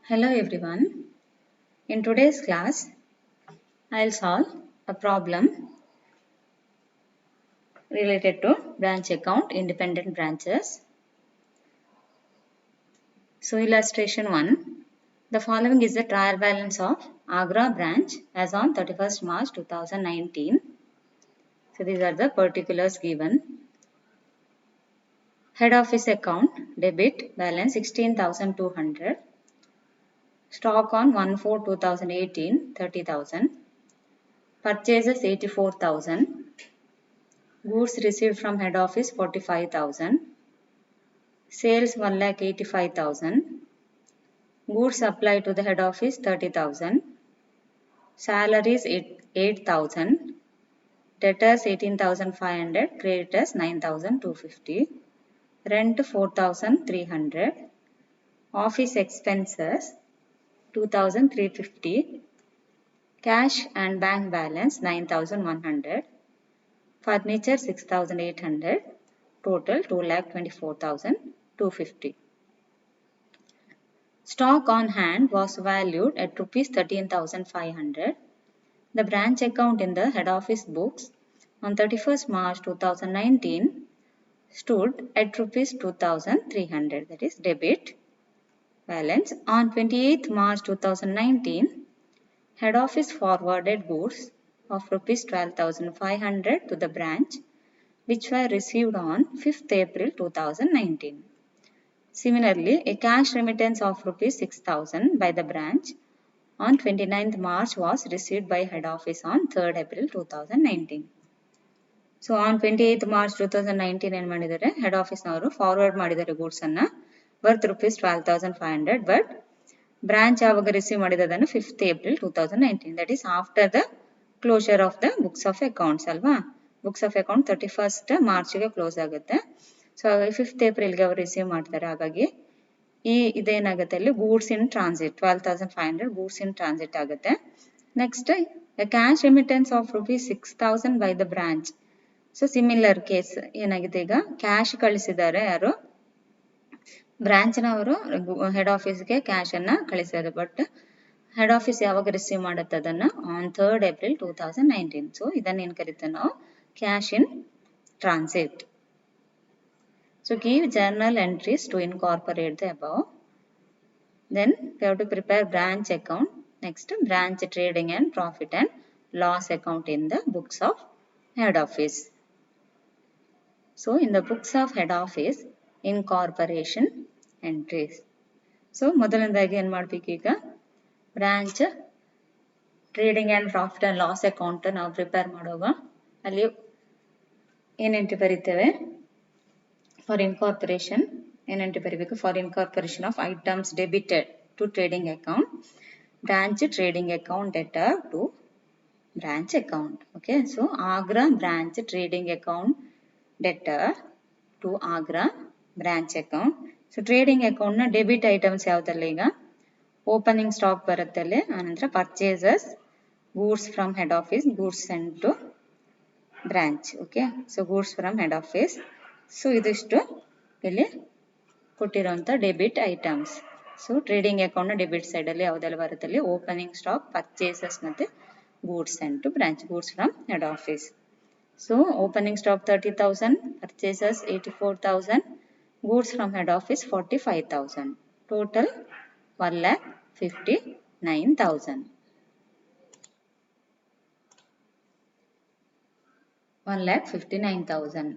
Hello everyone. In today's class, I'll solve a problem related to branch account independent branches. So illustration 1. The following is the trial balance of Agra branch as on 31st March 2019. So these are the particulars given. Head office account debit balance 16,200. Stock on 1/4/2018 30,000. Purchases 84,000. Goods received from head office 45,000. Sales 1,85,000. Goods supplied to the head office 30,000. Salaries 8,000. Debtors 18,500. Creditors 9,250. Rent 4,300. Office expenses 2,350. Cash and bank balance 9,100. Furniture 6,800. Total 2,24,250. Stock on hand was valued at Rs 13,500. The branch account in the head office books on 31st March 2019 stood at Rs 2,300, that is debit balance. On 28th March 2019, head office forwarded goods of Rs 12,500 to the branch, which were received on 5th April 2019. Similarly, a cash remittance of Rs 6,000 by the branch on 29th March was received by head office on 3rd April 2019. So on 28th March 2019 ಏನು ಮಾಡಿದ್ದಾರೆ head ಆಫೀಸ್ನವರು forward ಮಾಡಿದ್ದಾರೆ goods ಅನ್ನ worth Rs 12,500 but branch ಯಾವಾಗ receive ಮಾಡಿದದನ್ನು 5th April 2019, that is after the closure of the books of accounts ಅಲ್ವಾ. books of account 31st ಮಾರ್ಚ್ಗೆ close ಆಗುತ್ತೆ. So 5th Aprilಗೆ ಅವರು ರಿಸೀವ್ ಮಾಡ್ತಾರೆ. ಹಾಗಾಗಿ ಇದೇನಾಗುತ್ತೆ ಅಲ್ಲಿ goods in transit 12,500 goods in transit ಆಗುತ್ತೆ. Next cash remittance of Rs 6,000 by the branch. So similar case ಏನಾಗಿದೆ, ಈಗ ಕ್ಯಾಶ್ ಕಳಿಸಿದ್ದಾರೆ ಯಾರು ಬ್ರಾಂಚ್ನವರು ಹೆಡ್ ಆಫೀಸ್ಗೆ ಕ್ಯಾಶ್ ಅನ್ನ ಕಳಿಸಿದ್ದಾರೆ. ಬಟ್ ಹೆಡ್ ಆಫೀಸ್ ಯಾವಾಗ ರಿಸೀವ್ ಮಾಡುತ್ತೆ ಅದನ್ನ ಆನ್ 3rd April 2019. ಸೊ ಇದನ್ನ ಏನ್ ಕರಿತೀವಿ ನಾವು cash in transit. So give journal entries to incorporate the above. Then we have to prepare branch account. Next, branch trading and profit and loss account in the books of head office. So in the books of head office, incorporation entries. So ಮೊದಲನೇದಾಗಿ ಏನು ಮಾಡಬೇಕು, ಈಗ branch trading and profit and loss account ನಾವು prepare ಮಾಡುವಾಗ ಅಲ್ಲಿ ಏನೆಂಟ್ರಿ ಬರೀತೇವೆ, for incorporation ಏನಂತ ಬರೀಬೇಕು, for incorporation of items debited to trading account, branch trading account debtor to branch account. Okay, so Agra branch trading account debtor to Agra branch account. So trading account ನ debit items ಯಾವ್ದಲ್ಲ, ಈಗ opening stock ಬರುತ್ತೆ ಅಲ್ಲಿ. ಆನಂತರ purchases goods from head office, goods send to branch. Okay, so goods from head office. So ಇದಿಷ್ಟು ಇಲ್ಲಿ ಕೊಟ್ಟಿರುವಂಥ debit items. So trading account ನ ಡೆಬಿಟ್ ಸೈಡ್ ಅಲ್ಲಿ ಯಾವುದೆಲ್ಲ ಬರುತ್ತೆ ಅಲ್ಲಿ ಓಪನಿಂಗ್ ಸ್ಟಾಕ್, ಪರ್ಚೇಸಸ್ ಮತ್ತೆ goods send to branch, goods from head office. So opening stock 30,000, purchases 84,000, goods from head office 45,000, total 1,59,000. 1,59,000.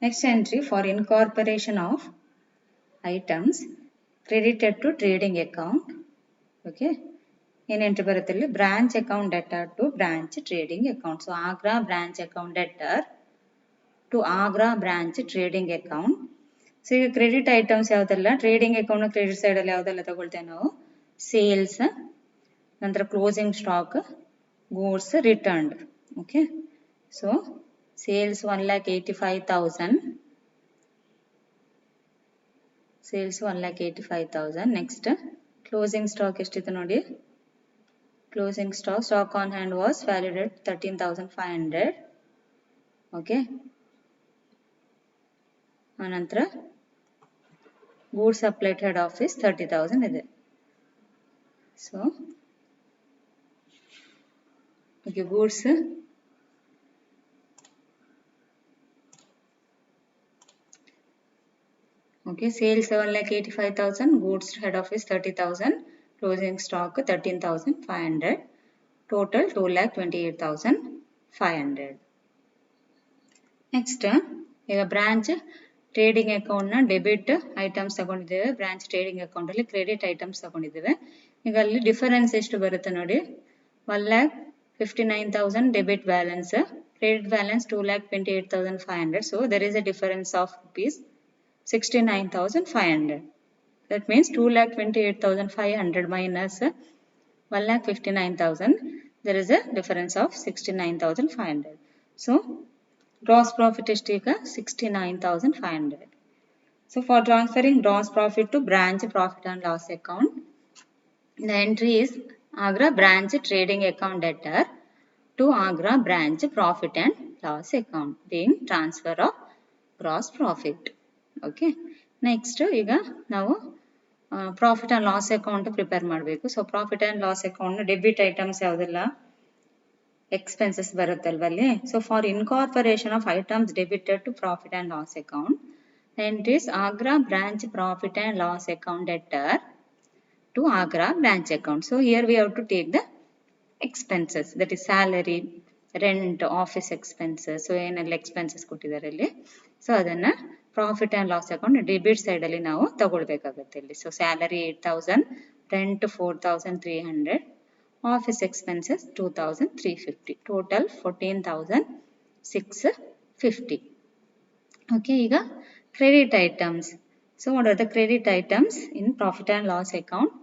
Next entry for incorporation of items credited to trading account. Okay, ಏನು entry ಬರುತ್ತೆ ಇಲ್ಲಿ branch account debtor to branch trading account. So Agra branch account debtor to Agra branch trading account. So ಈಗ credit items ಯಾವುದೆಲ್ಲ trading account credit side ಅಲ್ಲಿ ಯಾವುದೆಲ್ಲ ತಗೊಳ್ತೇವೆ ನಾವು, sales, ನಂತರ closing stock, goods returned. Okay, so sales 1,85,000, sales 1,85,000. Next closing stock ಎಷ್ಟಿದೆ ನೋಡಿ, closing stock on hand was valued at 13,500. Okay, ಆನಂತರ ಗೂಡ್ಸ್ ಸಪ್ಲೈಡ್ ಹೆಡ್ ಆಫೀಸ್ 30,000 ಇದೆ. So okay, goods okay, sales 7,85,000, goods head office 30,000, closing stock 13,500, total 2,28,500. next ಈಗ branch trading account ನ debit items ತಗೊಂಡಿದ್ದೇವೆ, branch trading account ಅಲ್ಲಿ credit items ತಗೊಂಡಿದ್ದೇವೆ. ಈಗ ಅಲ್ಲಿ difference ಎಷ್ಟು ಬರುತ್ತೆ ನೋಡಿ, 1,59,000 debit balance, credit balance 2,28,500. so there is a difference of rupees 69,500. that means 2,28,500 minus 1,59,000. there is a difference of 69,500. so gross profit is 69,500. so for transferring gross profit to branch profit and loss account, the entry is Agra branch trading account debtor to Agra branch profit and loss account, being transfer of gross profit. Okay, next ಈಗ ನಾವು profit and loss account prepare ಮಾಡಬೇಕು. So profit and loss account debit items ಯಾವುದೆಲ್ಲ expenses ಬರುತ್ತಲ್ವ ಅಲ್ಲಿ. So for incorporation of items debited to profit and loss account, entries Agra branch profit and loss account debtor to Agra branch account. so here we have to take the expenses, that is salary, rent, office expenses. So ಏನೆಲ್ಲ expenses ಕೊಟ್ಟಿದ್ದಾರೆ ಇಲ್ಲಿ, so ಅದನ್ನ profit and loss account debit side ಅಲ್ಲಿ ನಾವು ತಗೊಳ್ಬೇಕಾಗುತ್ತೆ ಇಲ್ಲಿ. So salary 8,000, rent 4,300, office expenses 2,350, total 14,650. Okay, ಈಗ credit items. So what are the credit items in profit and loss account?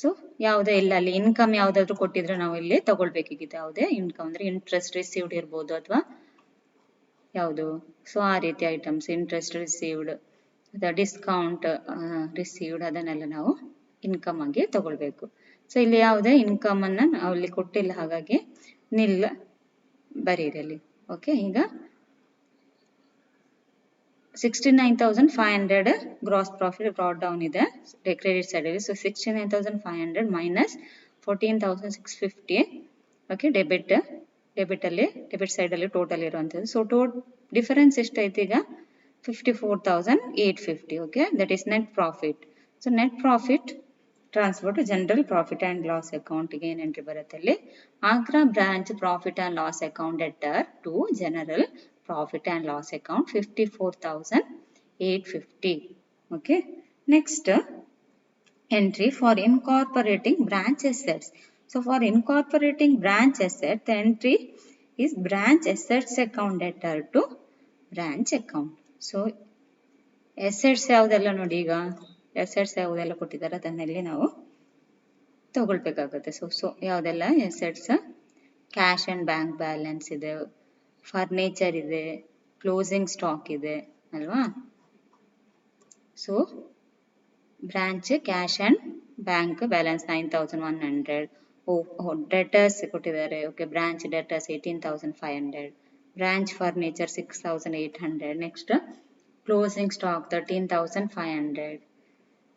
So ಯಾವುದೇ ಇಲ್ಲ ಅಲ್ಲಿ ಇನ್ಕಮ್ ಯಾವುದಾದ್ರೂ ಕೊಟ್ಟಿದ್ರೆ ನಾವು ಇಲ್ಲಿ ತಗೊಳ್ಬೇಕಾಗಿದೆ. ಯಾವುದೇ ಇನ್ಕಮ್ ಅಂದ್ರೆ ಇಂಟ್ರೆಸ್ಟ್ ರಿಸೀವ್ಡ್ ಇರ್ಬೋದು ಅಥವಾ ಯಾವುದು, ಸೊ ಆ ರೀತಿ ಐಟಮ್ಸ್, ಇಂಟ್ರೆಸ್ಟ್ ರಿಸೀವ್ಡ್ ಅಥವಾ ಡಿಸ್ಕೌಂಟ್ ರಿಸೀವ್ಡ್, ಅದನ್ನೆಲ್ಲ ನಾವು ಇನ್ಕಮ್ ಆಗಿ ತಗೊಳ್ಬೇಕು. ಸೊ ಇಲ್ಲಿ ಯಾವುದೇ ಇನ್ಕಮ್ ಅನ್ನ ನಾವು ಇಲ್ಲಿ ಕೊಟ್ಟಿಲ್ಲ, ಹಾಗಾಗಿ ನಿಲ್ ಬರೀರಲ್ಲಿ. ಓಕೆ, ಈಗ 69,500 ಗ್ರಾಸ್ ಪ್ರಾಫಿಟ್ ಬ್ರಾಟ್ ಡೌನ್ ಇದೆ ಕ್ರೆಡಿಟ್ ಸೈಡ್ ಅಲ್ಲಿ. So 69,500 minus 14,650. ಓಕೆ, ಡೆಬಿಟ್ ಅಲ್ಲಿ ಡೆಬಿಟ್ ಸೈಡ್ ಅಲ್ಲಿ ಟೋಟಲ್ ಇರುವಂತದ್ದು. ಸೊ ಡಿಫರೆನ್ಸ್ ಎಷ್ಟೈತೆ ಈಗ 54,850. Okay, that is net profit. So net profit transfer to general profit and loss account ಗೆ ಏನ್ ಎಂಟ್ರಿ ಬರುತ್ತೆ ಅಲ್ಲಿ, Agra branch profit and loss account debtor to general profit and loss account 54,850. okay, next entry for incorporating branch assets. so for incorporating branch asset, the entry is branch assets account debtor to branch account. so assets ಯಾವುದೆಲ್ಲ ನೋಡಿ, ಈಗ assets ಯಾವುದೆಲ್ಲ ಕೊಟ್ಟಿದ್ದಾರೆ ಅದನ್ನೆಲ್ಲಿ ನಾವು ತಗೊಳ್ಬೇಕಾಗುತ್ತೆ. So ಯಾವುದೆಲ್ಲ assets, cash and bank balance ಇದೆ, ಫರ್ನಿಚರ್ ಇದೆ, ಕ್ಲೋಸಿಂಗ್ ಸ್ಟಾಕ್ ಇದೆ ಅಲ್ವಾ. So branch cash and bank balance 9,100. Debtors ಕೊಟ್ಟಿದ್ದಾರೆ. Okay, branch debtors 18,500, branch furniture 6,800. Next closing stock 13,500.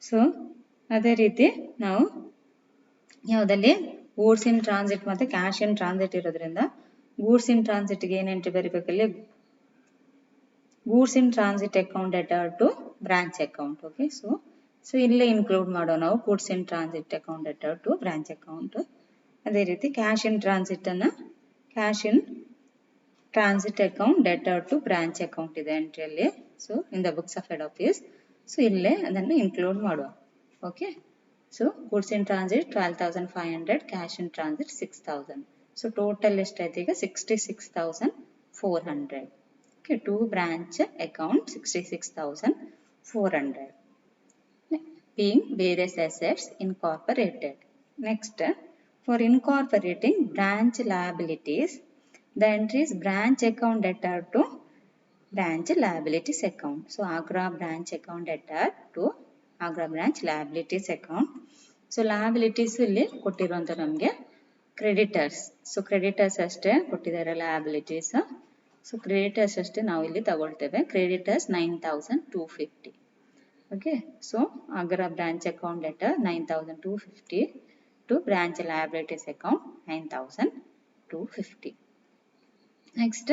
So ಅದೇ ರೀತಿ ನಾವು ಯಾವುದಲ್ಲಿ ಗೂಡ್ಸ್ ಇನ್ ಟ್ರಾನ್ಸಿಟ್ ಮತ್ತೆ ಕ್ಯಾಶ್ ಇನ್ ಟ್ರಾನ್ಸಿಟ್ ಇರೋದ್ರಿಂದ ಗೂಡ್ಸ್ ಇನ್ ಟ್ರಾನ್ಸಿಟ್ ಗೆ ಏನ್ ಎಂಟ್ರಿ ಬರೀಬೇಕಲ್ಲಿ, goods in transit account debtor to branch account. Okay, so ಇಲ್ಲೇ ಇನ್ಕ್ಲೂಡ್ ಮಾಡೋ ನಾವು goods in transit account debtor to branch account. ಅದೇ ರೀತಿ ಕ್ಯಾಶ್ ಇನ್ ಟ್ರಾನ್ಸಿಟ್ ಅನ್ನ cash in transit account debtor to branch account ಇದೆ ಎಂಟ್ರಿಯಲ್ಲಿ. So in the books of head office, so ಇಲ್ಲೇ ಅದನ್ನು ಇನ್ಕ್ಲೂಡ್ ಮಾಡುವ. Okay, so goods in transit 12,500, cash in transit 6,000. So total ಎಷ್ಟಾಯ್ತು ಈಗ 66,400. Okay, to branch account 66,400 being various assets incorporated. Next, for incorporating branch liabilities, the entry is branch account debtor to branch liabilities account. So Agra branch account debtor to Agra branch liabilities account. So liabilities ಇಲ್ಲಿ ಕೊಟ್ಟಿರುವಂತ ನಮಗೆ creditors. So creditors ಅಷ್ಟೇ ಕೊಟ್ಟಿದ್ದಾರೆ liabilities. So creditors ಅಷ್ಟೇ ನಾವು ಇಲ್ಲಿ ತಗೊಳ್ತೇವೆ. Creditors 9,250. Okay, so Agra branch account debtor 9,250 to branch liabilities account 9,250. Next,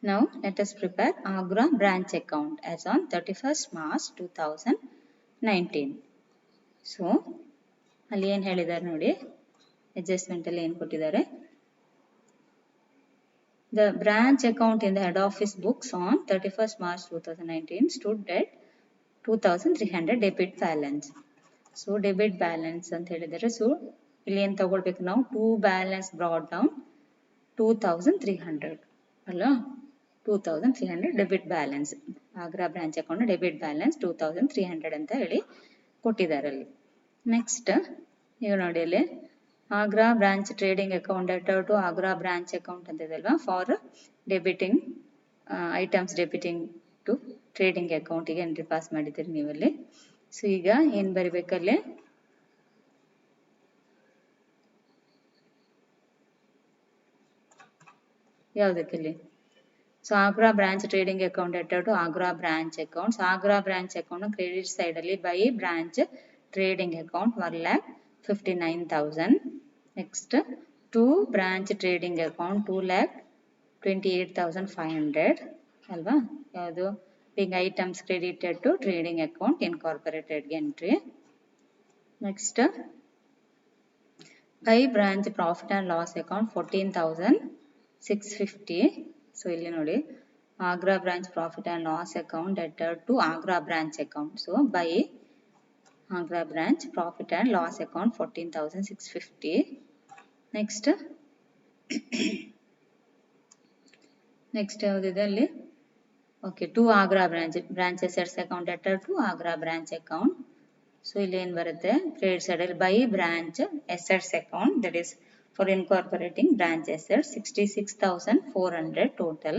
now let us prepare Agra branch account as on 31st March 2019. So ಅಲ್ಲಿ ಏನು ಹೇಳಿದ್ದಾರೆ ನೋಡಿ, ಅಡ್ಜಸ್ಟ್ಮೆಂಟ್ ಅಲ್ಲಿ ಏನು ಕೊಟ್ಟಿದ್ದಾರೆ, the branch account in the head office books on 31st March 2019 stood at 2300 debit balance. So debit balance ಅಂತ ಹೇಳಿದರೆ, so ಇಲ್ಲಿ ಏನು ತಗೊಳ್ಬೇಕು ನಾವು, ಟು ಬ್ಯಾಲೆನ್ಸ್ ಬ್ರಾಡ್ ಡೌನ್ 2300 ಅಲ್ಲ, 2300 debit balance, Agra branch account debit balance 2300 ಅಂತ ಹೇಳಿ ಕೊಟ್ಟಿದ್ದಾರೆ ಅಲ್ಲಿ. ನೆಕ್ಸ್ಟ್ ನೀವು ನೋಡಿ ಅಲ್ಲಿ Agra branch trading account debtor to Agra branch account ಅಂತ ಇದೆ ಅಲ್ವಾ, for debiting items debiting to trading ಅಕೌಂಟಿಗೆ ಎಂಟ್ರಿ ಪಾಸ್ ಮಾಡಿದ್ದೀರಿ ನೀವಲ್ಲಿ. ಸೊ ಈಗ ಏನು ಬರಿಬೇಕಲ್ಲಿ, ಯಾವುದಕ್ಕಲ್ಲಿ, so Agra branch trading account debtor to Agra branch account. Agra branch account credit side ಅಲ್ಲಿ by branch trading account 1,59,000. Next to branch trading account 2,28,500 ಅಲ್ವಾ, ಯಾವುದು big items credited to trading account ಇನ್ಕಾರ್ಪೊರೇಟೆಡ್ಗೆ entry. Next by branch profit and loss account 14,650. So ಇಲ್ಲಿ ನೋಡಿ Agra branch profit and loss account debtor to Agra branch account. So by Agra branch profit and loss account 14,650. Next ಯಾವುದಿದೆ ಅಲ್ಲಿ, okay, to Agra branch assets account debtor to Agra branch account. So ಇಲ್ಲಿ ಏನು ಬರುತ್ತೆ, credit side ಅಲ್ಲಿ by branch assets account, that is for incorporating branch assets 66,400 total.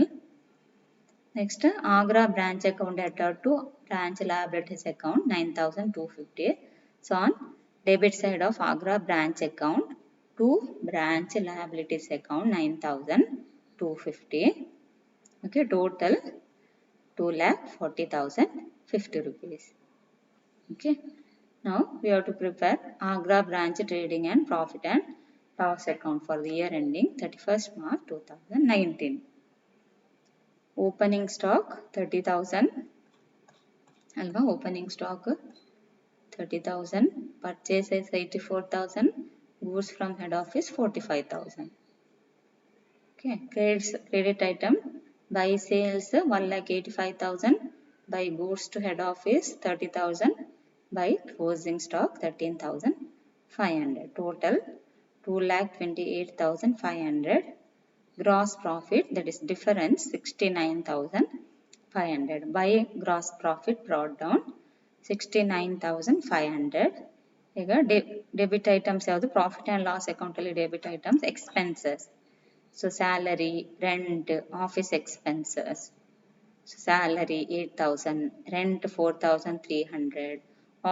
Next, Agra branch account debtor to branch liabilities account 9,250. So on debit side of Agra branch account to branch liabilities account 9,250. Okay, total 2,40,050 rupees. Okay, now we have to prepare Agra branch trading and profit and loss account for the year ending 31st March 2019. Opening stock 30,000 alva, opening stock 30,000, purchases 84,000, goods from head office 45,000. Okay, credit item, buy sales 1,85,000, buy goods to head office 30,000, buy closing stock 13,500, total 2,28,500. Gross profit, that is difference 69,500. By gross profit brought down 69,500. ಈಗ debit items ಯಾವುದು, profit and loss ಅಕೌಂಟಲ್ಲಿ debit items expenses. So salary, rent, office expenses. Salary 8,000, rent 4,300,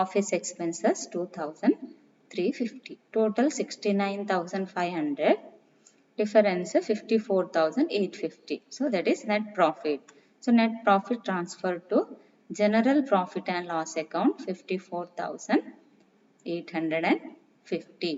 office expenses 2,350. Total 69,500. Difference 54,850. So that is net profit. So net profit transferred to general profit and loss account 54,850.